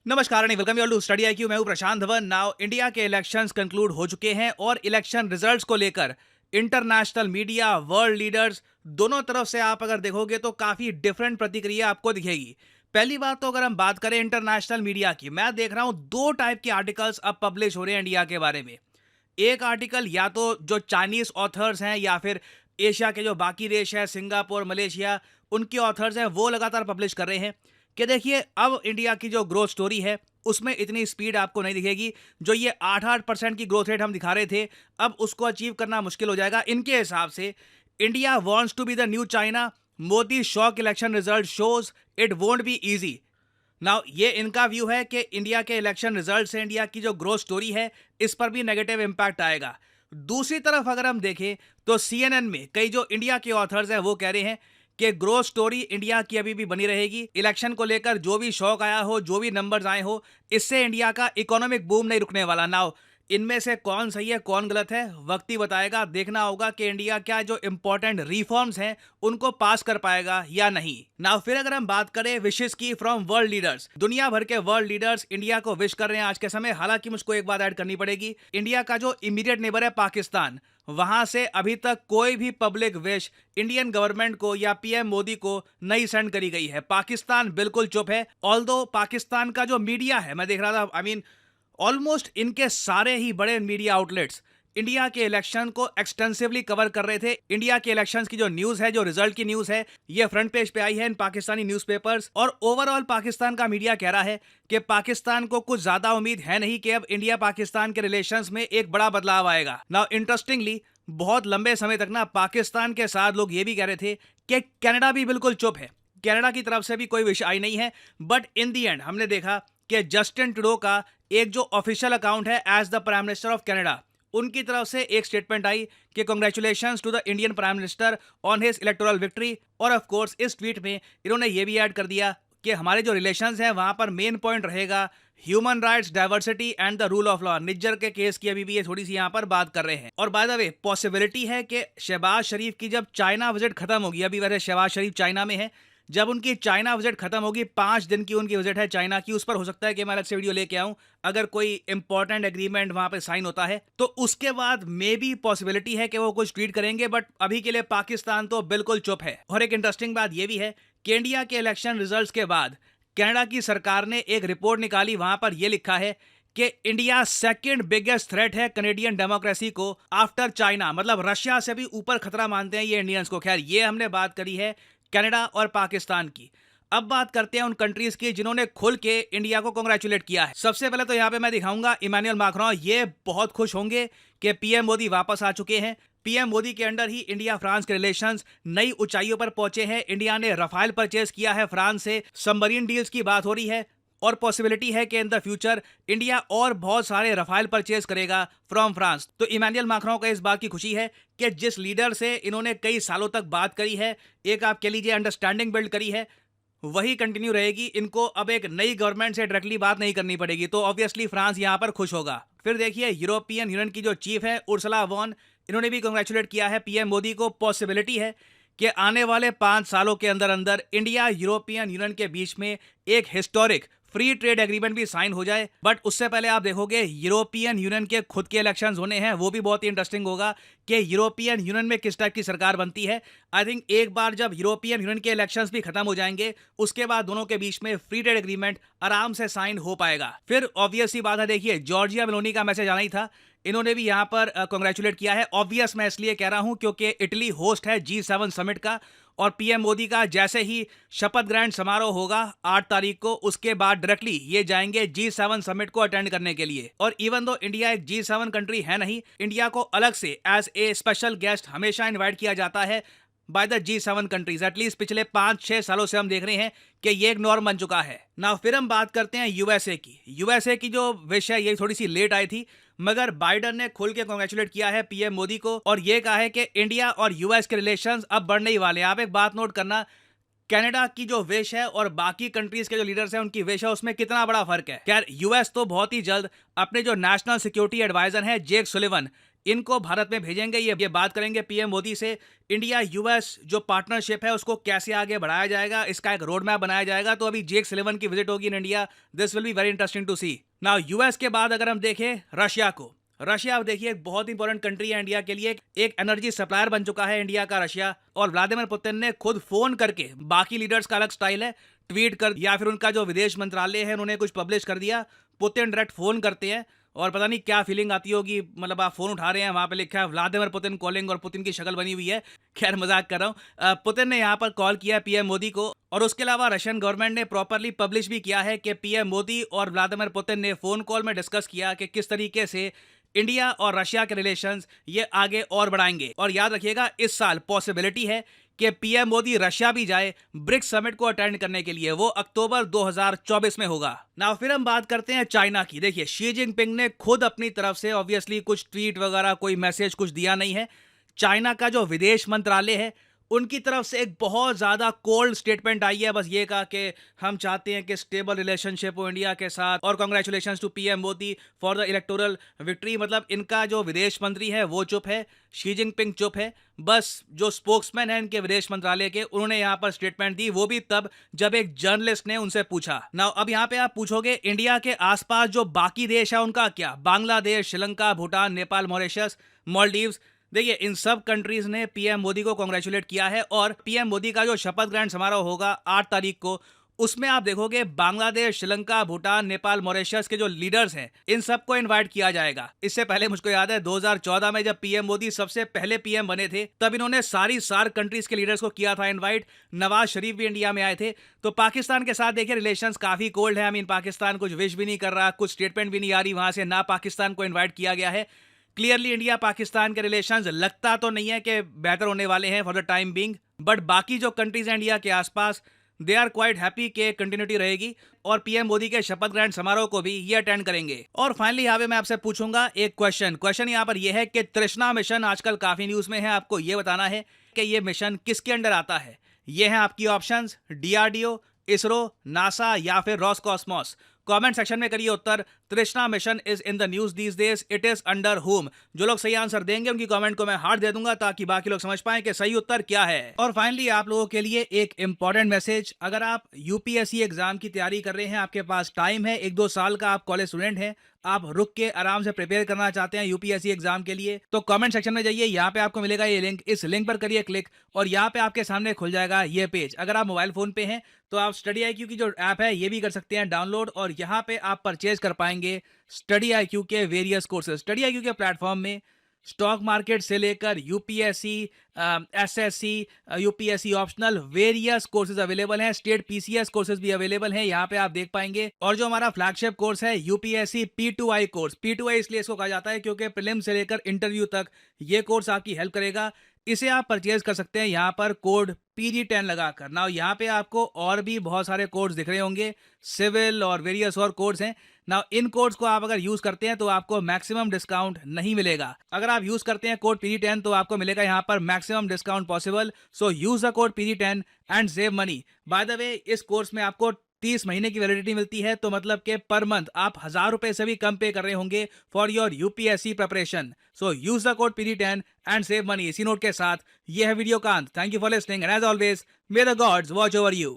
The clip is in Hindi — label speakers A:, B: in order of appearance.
A: नमस्कार and welcome you all to study IQ. मैं हूं प्रशांत धवन। नाउ इंडिया के इलेक्शंस कंक्लूड हो चुके हैं और इलेक्शन रिजल्ट्स को लेकर इंटरनेशनल मीडिया, वर्ल्ड लीडर्स, दोनों तरफ से आप अगर देखोगे तो काफी डिफरेंट प्रतिक्रिया आपको दिखेगी। पहली बात तो अगर हम बात करें इंटरनेशनल मीडिया की, मैं देख रहा हूं दो टाइप के आर्टिकल्स अब पब्लिश हो रहे हैं इंडिया के बारे में। एक आर्टिकल या तो जो चाइनीज ऑथर्स हैं या फिर एशिया के जो बाकी देश हैं, सिंगापुर, मलेशिया, उनके ऑथर्स हैं, वो लगातार पब्लिश कर रहे हैं कि देखिए अब इंडिया की जो ग्रोथ स्टोरी है उसमें इतनी स्पीड आपको नहीं दिखेगी। जो ये 8% की ग्रोथ रेट हम दिखा रहे थे, अब उसको अचीव करना मुश्किल हो जाएगा। इनके हिसाब से India wants to be the new China. Modi shock election result shows it won't be easy. Now ये इनका व्यू है कि इंडिया के इलेक्शन रिजल्ट से इंडिया की जो ग्रोथ स्टोरी है इस पर भी नेगेटिव इंपैक्ट आएगा। दूसरी तरफ अगर हम देखें तो सीएनएन में कई जो इंडिया के ऑथर्स हैं वो कह रहे हैं कि ग्रोथ स्टोरी इंडिया की अभी भी बनी रहेगी। इलेक्शन को लेकर जो भी शौक आया हो, जो भी नंबर्स आए हो, इससे इंडिया का इकोनॉमिक बूम नहीं रुकने वाला। नाउ इनमें से कौन सही है कौन गलत है वक्त ही बताएगा। देखना होगा कि इंडिया क्या जो इंपॉर्टेंट रिफॉर्म्स हैं उनको पास कर पाएगा या नहीं। नाउ फिर अगर हम बात करें विशेष की फ्रॉम वर्ल्ड लीडर्स, दुनिया भर के वर्ल्ड लीडर्स इंडिया को विश कर रहे हैं आज के समय। हालांकि मुझको एक बात ऐड करनी पड़ेगी, इंडिया का जो इमीडिएट नेबर है पाकिस्तान, वहां से अभी तक कोई भी पब्लिक विश इंडियन गवर्नमेंट को या पीएम मोदी को नहीं सेंड करी गई है। पाकिस्तान बिल्कुल चुप है। ऑल्दो पाकिस्तान का जो मीडिया है, मैं देख रहा था, ऑलमोस्ट इनके सारे ही बड़े मीडिया आउटलेट्स इंडिया के इलेक्शन को एक्सटेंसिवली कवर कर रहे थे। इंडिया के इलेक्शंस की जो न्यूज है, जो रिजल्ट की न्यूज है, ये फ्रंट पेज पे आई है इन पाकिस्तानी न्यूज़पेपर्स। और ओवरऑल पाकिस्तान का मीडिया कह रहा है कि पाकिस्तान को कुछ ज्यादा उम्मीद है नहीं कि अब इंडिया पाकिस्तान के रिलेशंस में एक बड़ा बदलाव आएगा। नाउ इंटरेस्टिंगली बहुत लंबे समय तक ना पाकिस्तान के साथ लोग ये भी कह रहे थे कि कनाडा भी बिल्कुल चुप है, कनाडा की तरफ से भी कोई विश आई नहीं है। बट इन दी एंड हमने देखा कि जस्टिन ट्रूडो का एक जो ऑफिशियल अकाउंट है as the prime minister of Canada, उनकी तरफ से एक स्टेटमेंट आई कि congratulations to the Indian prime minister on his electoral victory. और ऑफ कोर्स इस ट्वीट में इन्होंने ये भी ऐड कर दिया कि हमारे जो रिलेशंस हैं वहां पर मेन पॉइंट रहेगा human rights, diversity and the rule of law. Nijjar के केस की अभी भी ये थोड़ी सी यहाँ पर बात कर रहे हैं। और बाय द वे पॉसिबिलिटी है कि शहबाज शरीफ की जब चाइना विजिट खत्म होगी, अभी वैसे शहबाज शरीफ चाइना में है, जब उनकी चाइना विजिट खत्म होगी, 5 दिन की उनकी विजिट है चाइना की, उस पर हो सकता है कि मैं अलग से वीडियो लेके आऊं। अगर कोई इंपॉर्टेंट एग्रीमेंट वहां पे साइन होता है तो उसके बाद मे बी पॉसिबिलिटी है कि वो कुछ ट्वीट करेंगे। बट अभी के लिए पाकिस्तान तो बिल्कुल चुप है। और एक इंटरेस्टिंग बात यह भी है कि इंडिया के इलेक्शन रिजल्ट्स के बाद कनाडा की सरकार ने एक रिपोर्ट निकाली, वहां पर यह लिखा है कि इंडिया सेकंड बिगेस्ट थ्रेट है कनेडियन डेमोक्रेसी को आफ्टर चाइना। मतलब रशिया से भी ऊपर खतरा मानते हैं ये इंडियंस को। खैर ये हमने बात करी है कनाडा और पाकिस्तान की। अब बात करते हैं उन कंट्रीज की जिन्होंने खुल के इंडिया को कांग्रेचुलेट किया है। सबसे पहले तो यहाँ पे मैं दिखाऊंगा इमैनुअल मैक्रों। ये बहुत खुश होंगे कि पीएम मोदी वापस आ चुके हैं। पीएम मोदी के अंडर ही इंडिया फ्रांस के रिलेशंस नई ऊंचाइयों पर पहुंचे हैं। इंडिया ने रफाल परचेज किया है फ्रांस से, सबमरीन डील्स की बात हो रही है और पॉसिबिलिटी है कि इन द फ्यूचर इंडिया और बहुत सारे रफाल परचेज करेगा फ्रॉम फ्रांस। तो इमैनुअल मैक्रों को इस बात की खुशी है कि जिस लीडर से इन्होंने कई सालों तक बात करी है, एक आप कह लीजिए अंडरस्टैंडिंग बिल्ड करी है, वही कंटिन्यू रहेगी। इनको अब एक नई गवर्नमेंट से डायरेक्टली बात नहीं करनी पड़ेगी। तो ऑब्वियसली फ्रांस यहां पर खुश होगा। फिर देखिए यूरोपियन यूनियन की जो चीफ है उर्सुला वॉन, इन्होंने भी कांग्रेचुलेट किया है पीएम मोदी को। पॉसिबिलिटी है कि आने वाले 5 सालों के अंदर अंदर इंडिया यूरोपियन यूनियन के बीच में एक हिस्टोरिक फ्री ट्रेड एग्रीमेंट भी साइन हो जाए। बट उससे पहले आप देखोगे यूरोपियन यूनियन के खुद के इलेक्शंस होने हैं, वो भी बहुत ही इंटरेस्टिंग होगा कि यूरोपियन यूनियन में किस टाइप की सरकार बनती है। आई थिंक एक बार जब यूरोपियन यूनियन के इलेक्शंस भी खत्म हो जाएंगे, उसके बाद दोनों के बीच में फ्री ट्रेड एग्रीमेंट आराम से साइन हो पाएगा। फिर ऑब्वियस ही बात है, देखिए जॉर्जिया मेलोनी का मैसेज आना ही था, इन्होंने भी यहां पर कांग्रेचुलेट किया है। ऑब्वियस मैं इसलिए कह रहा हूं क्योंकि इटली होस्ट है G7 समिट का और पीएम मोदी का जैसे ही शपथ ग्रहण समारोह होगा 8 तारीख को, उसके बाद डायरेक्टली ये जाएंगे G7 समिट को अटेंड करने के लिए। और इवन दो इंडिया एक G7 कंट्री है नहीं, इंडिया को अलग से एज ए स्पेशल गेस्ट हमेशा इन्वाइट किया जाता है by the G7 countries. At least पिछले 5-6 सालों से हम देख रहे हैं कि ये एक नॉर्म बन चुका है। नाउ फिर हम बात करते हैं यूएसए की। यूएसए की जो विश है ये थोड़ी सी लेट आई थी, मगर बाइडन ने खुल के कांग्रेचुलेट किया है पीएम मोदी को और ये कहा है कि इंडिया और यूएस के रिलेशंस अब बढ़ने ही वाले हैं। आप एक बात नोट करना, कनाडा की जो विश है और बाकी कंट्रीज के जो लीडर्स हैं उनकी विश है, उसमें कितना बड़ा फर्क है। खैर यूएस तो बहुत ही जल्द अपने जो नेशनल सिक्योरिटी एडवाइजर हैं जेक सुलिवन, इनको भारत में भेजेंगे। ये बात करेंगे पीएम मोदी से। इंडिया यूएस जो पार्टनरशिप है उसको कैसे आगे बढ़ाया जाएगा, इसका एक रोड मैप बनाया जाएगा। तो अभी G7 की विजिट होगी in India. This will be very interesting to see. Now US के बाद अगर हम देखें रशिया को, रशिया देखिए एक बहुत इंपॉर्टेंट कंट्री है इंडिया के लिए। एक एनर्जी सप्लायर बन चुका है इंडिया का रशिया। और व्लादिमीर पुतिन ने खुद फोन करके, बाकी लीडर्स का अलग स्टाइल है, ट्वीट कर या फिर उनका जो विदेश मंत्रालय है उन्होंने कुछ पब्लिश कर दिया। पुतिन डायरेक्ट फोन करते हैं और पता नहीं क्या फीलिंग आती होगी। मतलब आप फोन उठा रहे हैं, वहां पे लिखा है व्लादिमीर पुतिन कॉलिंग और पुतिन की शक्ल बनी हुई है। खैर मजाक कर रहा हूँ। पुतिन ने यहाँ पर कॉल किया पीएम मोदी को। और उसके अलावा रशियन गवर्नमेंट ने प्रॉपरली पब्लिश भी किया है कि पीएम मोदी और व्लादिमीर पुतिन ने फोन कॉल में डिस्कस किया कि किस तरीके से इंडिया और रशिया के रिलेशंस ये आगे और बढ़ाएंगे। और याद रखिएगा इस साल पॉसिबिलिटी है कि पीएम मोदी रशिया भी जाए ब्रिक्स समिट को अटेंड करने के लिए। वो अक्टूबर 2024 में होगा। ना फिर हम बात करते हैं चाइना की। देखिए शी जिनपिंग ने खुद अपनी तरफ से ऑब्वियसली कुछ ट्वीट वगैरह, कोई मैसेज कुछ दिया नहीं है। चाइना का जो विदेश मंत्रालय है उनकी तरफ से एक बहुत ज़्यादा कोल्ड स्टेटमेंट आई है। बस ये कहा कि हम चाहते हैं कि स्टेबल रिलेशनशिप हो इंडिया के साथ और congratulations to PM Modi for the electoral victory. मतलब इनका जो विदेश मंत्री है वो चुप है, शी जिनपिंग चुप है। बस जो स्पोक्समैन है इनके विदेश मंत्रालय के, उन्होंने यहाँ पर स्टेटमेंट दी, वो भी तब जब एक जर्नलिस्ट ने उनसे पूछा। ना अब यहाँ पे आप पूछोगे इंडिया के आसपास जो बाकी देश है उनका क्या? बांग्लादेश, श्रीलंका, भूटान, नेपाल, मॉरिशस, मालदीव्स। देखिए इन सब कंट्रीज ने पीएम मोदी को कांग्रेचुलेट किया है। और पीएम मोदी का जो शपथ ग्रहण समारोह होगा 8 तारीख को, उसमें आप देखोगे बांग्लादेश, श्रीलंका, भूटान, नेपाल, मॉरिशस के जो लीडर्स हैं इन सबको इनवाइट किया जाएगा। इससे पहले मुझको याद है 2014 में जब पीएम मोदी सबसे पहले पीएम बने थे, तब इन्होंने सार्क कंट्रीज के लीडर्स को किया था इनवाइट। नवाज शरीफ भी इंडिया में आए थे। तो पाकिस्तान के साथ देखिए रिलेशंस काफी कोल्ड है। पाकिस्तान कुछ विश भी नहीं कर रहा, कुछ स्टेटमेंट भी नहीं आ रही वहां से, ना पाकिस्तान को इन्वाइट किया गया है। क्लियरली इंडिया पाकिस्तान के रिलेशंस लगता तो नहीं है कि बेहतर होने वाले हैं for the time being. But बाकी जो कंट्रीज हैं इंडिया के आसपास, दे आर क्वाइट हैप्पी के कंटिन्यूटी रहेगी। और पीएम मोदी के शपथ ग्रहण समारोह को भी ये अटेंड करेंगे। और फाइनली यहाँ पे मैं आपसे पूछूंगा एक क्वेश्चन यहाँ पर यह है कि तृष्णा मिशन आजकल काफी न्यूज में है। आपको ये बताना है कि ये मिशन किसके अंडर आता है। ये है आपकी ऑप्शंस, डीआरडीओ, इसरो, नासा या फिर रॉसकॉस्मोस। कमेंट सेक्शन में करिए उत्तर। तृष्णा mission is in the news these days, it is under home. जो लोग सही आंसर देंगे उनकी कमेंट को मैं हार्ट दे दूंगा ताकि बाकी लोग समझ पाएं कि सही उत्तर क्या है। और फाइनली आप लोगों के लिए एक इंपॉर्टेंट मैसेज, अगर आप यूपीएससी एग्जाम की तैयारी कर रहे हैं, आपके पास टाइम है, 1-2 साल का आप कॉलेज स्टूडेंट हैं, आप रुक के आराम से प्रिपेयर करना चाहते हैं यूपीएससी एग्जाम के लिए, तो कमेंट सेक्शन में जाइए, यहाँ पे आपको मिलेगा ये लिंक, इस लिंक पर करिए क्लिक और यहाँ पे आपके सामने खुल जाएगा ये पेज। अगर आप मोबाइल फोन पे हैं तो आप स्टडी IQ की जो ऐप है ये भी कर सकते हैं डाउनलोड और यहाँ पे आप परचेज कर पाएंगे स्टडी IQ के वेरियस कोर्सेज। स्टडी IQ के प्लेटफॉर्म में स्टॉक मार्केट से लेकर UPSC, SSC, UPSC optional various courses available हैं। स्टेट पीसीएस कोर्सेज भी अवेलेबल हैं, यहाँ पे आप देख पाएंगे। और जो हमारा फ्लैगशिप कोर्स है यूपीएससी P2I कोर्स, P2I इसलिए इसको कहा जाता है क्योंकि प्रीलिम से लेकर इंटरव्यू तक ये कोर्स आपकी हेल्प करेगा। इसे आप परचेज कर सकते हैं यहाँ पर कोड PG10 लगाकर। ना यहाँ पे आपको और भी बहुत सारे कोड्स दिख रहे होंगे, सिविल और वेरियस और कोड्स हैं ना। इन कोड्स को आप अगर यूज करते हैं तो आपको मैक्सिमम डिस्काउंट नहीं मिलेगा। अगर आप यूज करते हैं कोड PG10 तो आपको मिलेगा यहाँ पर maximum discount possible. So use the code PG10 and save money. By the way इस कोर्स में आपको 30 महीने की वैलिडिटी मिलती है, तो मतलब कि पर मंथ आप 1000 रुपए से भी कम पे कर रहे होंगे for your UPSC preparation. So use the code PG10 and save money. इसी नोट के साथ ये है वीडियो का अंत। Thank you for listening and as always may the gods watch over you.